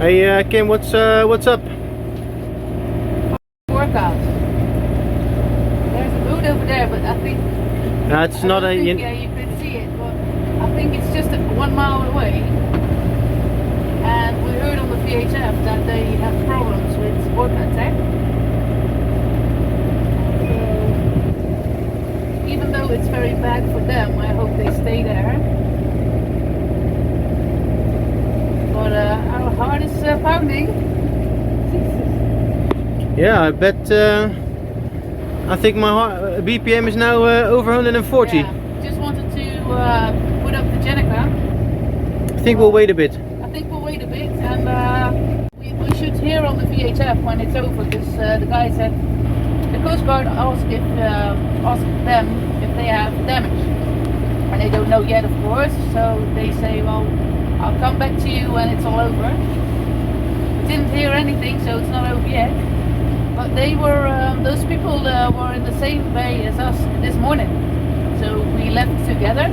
Hey Kim, what's up? ORCAS. There's a boat over there, but I think It's not a. yeah, you could see it, but I think it's just 1 mile away. And we heard on the VHF that they have problems with orca attack. So, even though it's very bad for them, I hope they stay there. But our heart is pounding. Yeah, I bet. I think my heart, BPM is now over 140. Yeah, just wanted to put up the Jenica. I think we'll wait a bit. I think we'll wait a bit, and we should hear on the VHF when it's over, because the guy said the Coast Guard asked them if they have damage, and they don't know yet, of course. So they say, well, I'll come back to you when it's all over. We didn't hear anything, so it's not over yet. But they were, those people were in the same bay as us this morning, so we left together.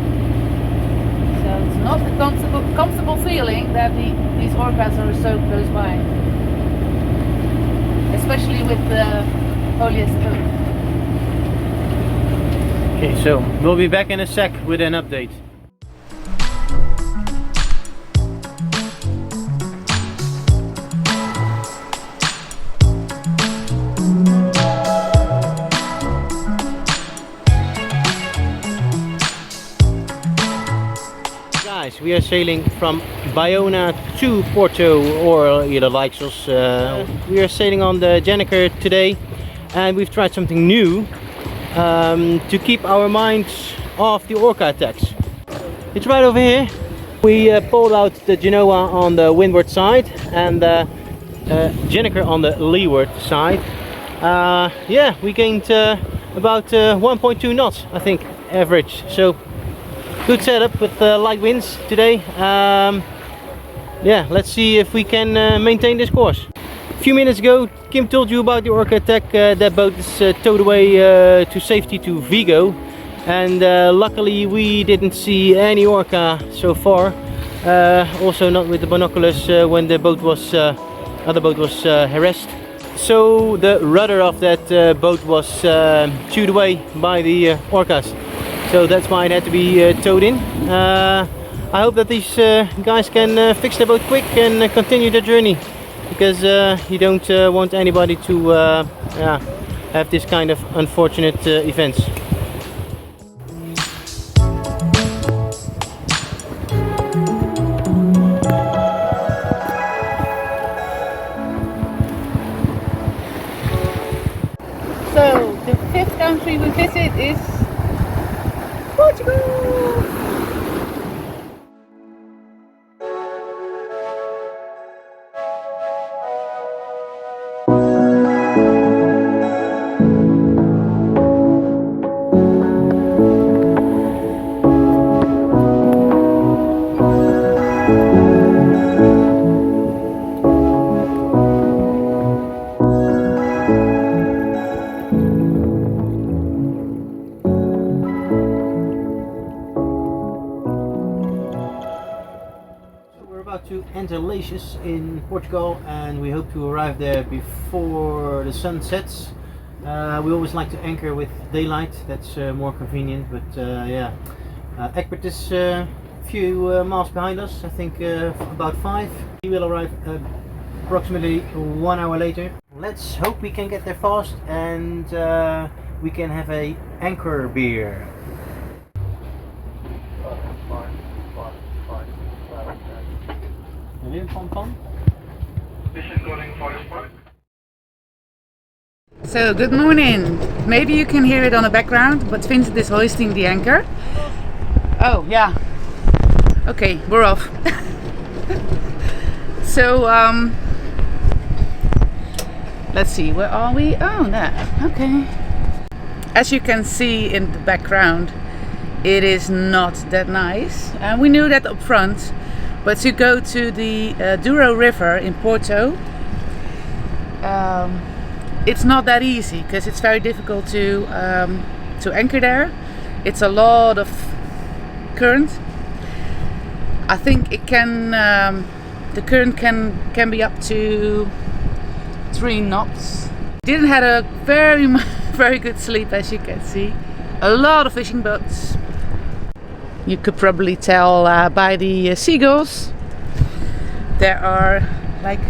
So it's not a comfortable feeling that these orcas are so close by, especially with the holiest oak. Okay, so we'll be back in a sec with an update. We are sailing from Baiona to Porto, or either Leixoes. We are sailing on the Jenica today, and we've tried something new to keep our minds off the orca attacks. It's right over here. We pulled out the Genoa on the windward side and the Jenica on the leeward side. Yeah, we gained about 1.2 knots, I think, average. So good setup with light winds today. Yeah, let's see if we can maintain this course. A few minutes ago, Kim told you about the orca attack. That boat is towed away to safety to Vigo, and luckily we didn't see any orca so far. Also not with the binoculars when the boat was other boat was harassed. So the rudder of that boat was chewed away by the orcas. So that's why it had to be towed in. I hope that these guys can fix their boat quick and continue their journey, because you don't want anybody to have this kind of unfortunate events. So the 5th country we visit is Portugal! To enter Leixoes in Portugal, and we hope to arrive there before the sun sets. We always like to anchor with daylight, that's more convenient, but yeah, Egbert is a few miles behind us, I think about 5. He will arrive approximately 1 hour later. Let's hope we can get there fast, and we can have a anchor beer. So good morning. Maybe you can hear it on the background, but Vincent is hoisting the anchor. Oh yeah. Okay, we're off. So let's see, where are we? Oh, there. Okay. As you can see in the background, it is not that nice, and we knew that up front. But to go to the Douro River in Porto, it's not that easy, because it's very difficult to anchor there. It's a lot of current. I think it can the current can be up to 3 knots. Didn't have a very good sleep, as you can see. A lot of fishing boats. You could probably tell by the seagulls. There are like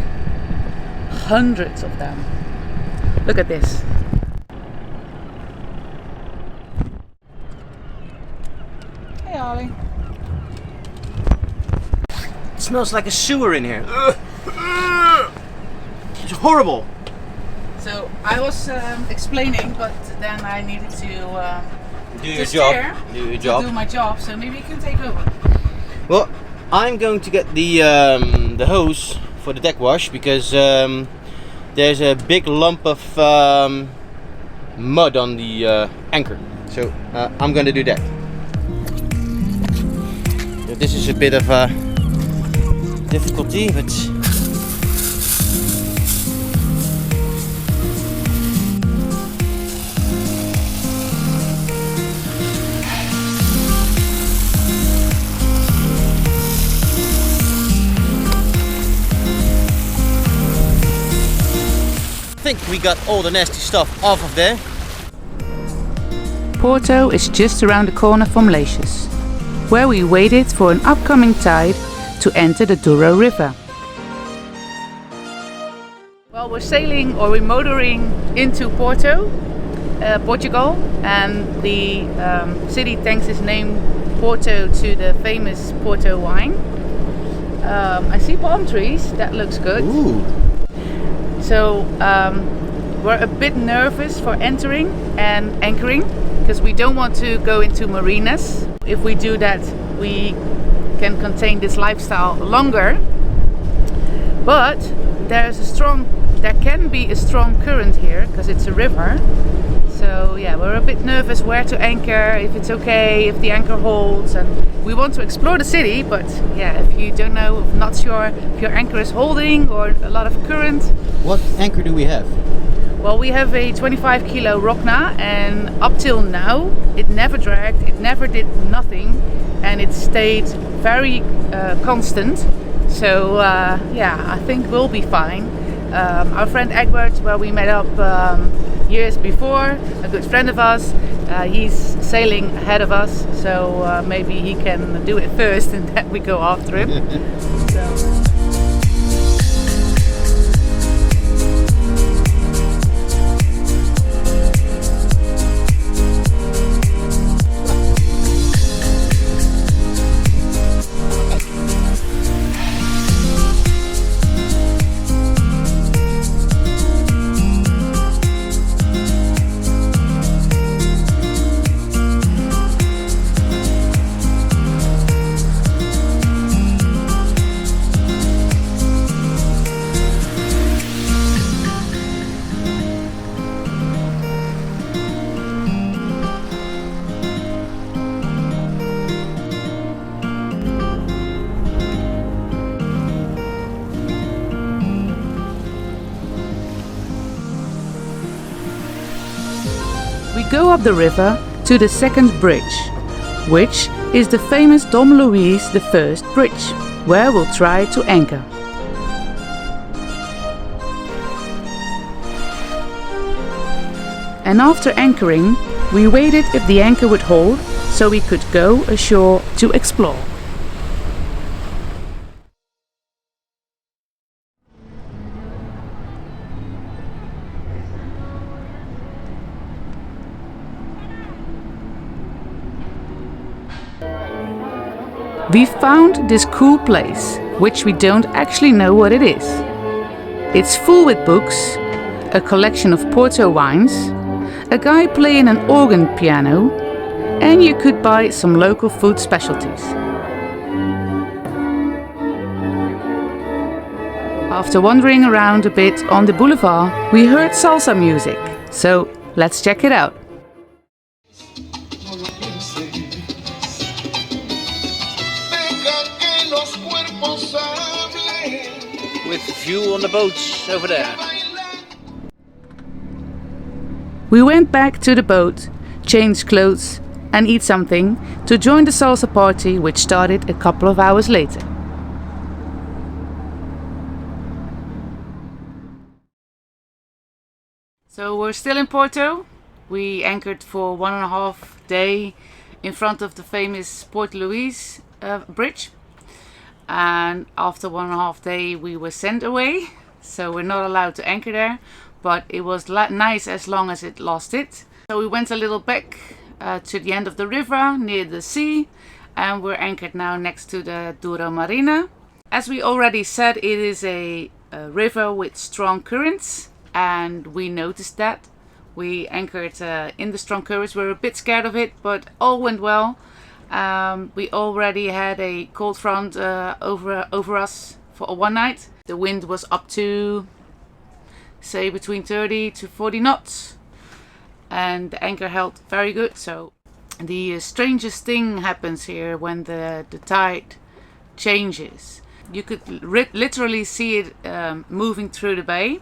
hundreds of them. Look at this. Hey Ollie. It smells like a sewer in here. It's horrible. So I was explaining, but then I needed to do your job. Do my job. So maybe you can take over. Well, I'm going to get the hose for the deck wash because there's a big lump of mud on the anchor. So I'm going to do that. So this is a bit of a difficulty, but I think we got all the nasty stuff off of there. Porto is just around the corner from Leixoes, where we waited for an upcoming tide to enter the Douro River. Well, we're sailing or we're motoring into Porto, Portugal, and the city thanks its name Porto to the famous Porto wine. I see palm trees, that looks good. Ooh. So we're a bit nervous for entering and anchoring because we don't want to go into marinas. If we do that, we can contain this lifestyle longer. But there can be a strong current here because it's a river. So yeah, we're a bit nervous where to anchor, if it's okay, if the anchor holds, and we want to explore the city, but yeah, if you don't know, not sure if your anchor is holding or a lot of current. What anchor do we have? Well, we have a 25 kilo Rockna, and up till now it never dragged, it never did nothing, and it stayed very constant. So yeah, I think we'll be fine. Our friend Egbert, where we met up years before, a good friend of us, he's sailing ahead of us, so maybe he can do it first and then we go after him. We go up the river to the second bridge, which is the famous Dom Louis I bridge, where we'll try to anchor. And after anchoring, we waited if the anchor would hold, so we could go ashore to explore. We found this cool place, which we don't actually know what it is. It's full with books, a collection of Porto wines, a guy playing an organ piano, and you could buy some local food specialties. After wandering around a bit on the boulevard, we heard salsa music, so let's check it out. With view on the boats over there. We went back to the boat, changed clothes and eat something to join the salsa party, which started a couple of hours later. So we're still in Porto. We anchored for 1.5 days in front of the famous Port Louis bridge. And after 1.5 days we were sent away. So we're not allowed to anchor there. But it was nice as long as it lasted. So we went a little back to the end of the river near the sea. And we're anchored now next to the Douro Marina. As we already said, it is a river with strong currents. And we noticed that. We anchored in the strong currents. We were a bit scared of it, but all went well. We already had a cold front over us for one night. The wind was up to, say, between 30 to 40 knots. And the anchor held very good. So the strangest thing happens here when the tide changes. You could literally see it moving through the bay.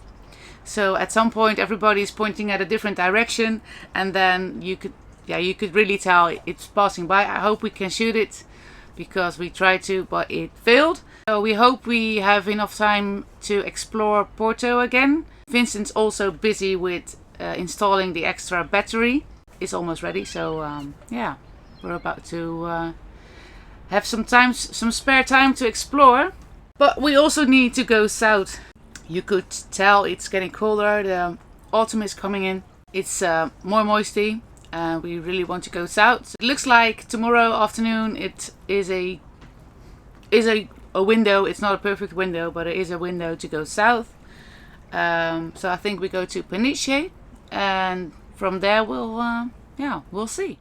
So at some point everybody is pointing at a different direction, and then you could really tell it's passing by. I hope we can shoot it because we tried to, but it failed. So we hope we have enough time to explore Porto again. Vincent's also busy with installing the extra battery. It's almost ready, so yeah, we're about to have some spare time to explore. But we also need to go south. You could tell it's getting colder, the autumn is coming in. It's more moisty and we really want to go south. It looks like tomorrow afternoon it is a window. It's not a perfect window, but it is a window to go south. So I think we go to Peniche, and from there we'll see.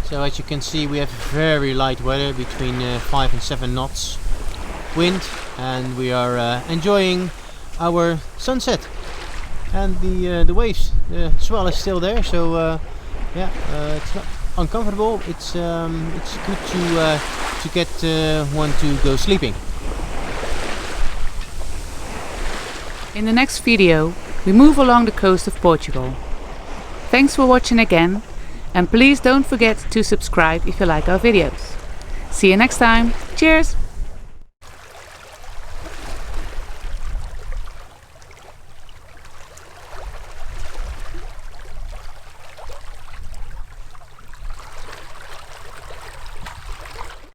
So as you can see, we have very light weather, between 5 and 7 knots wind, and we are enjoying our sunset. And the waves, the swell is still there, so yeah, it's not uncomfortable. It's good to get one to go sleeping. In the next video, we move along the coast of Portugal. Thanks for watching again. And please don't forget to subscribe if you like our videos. See you next time. Cheers!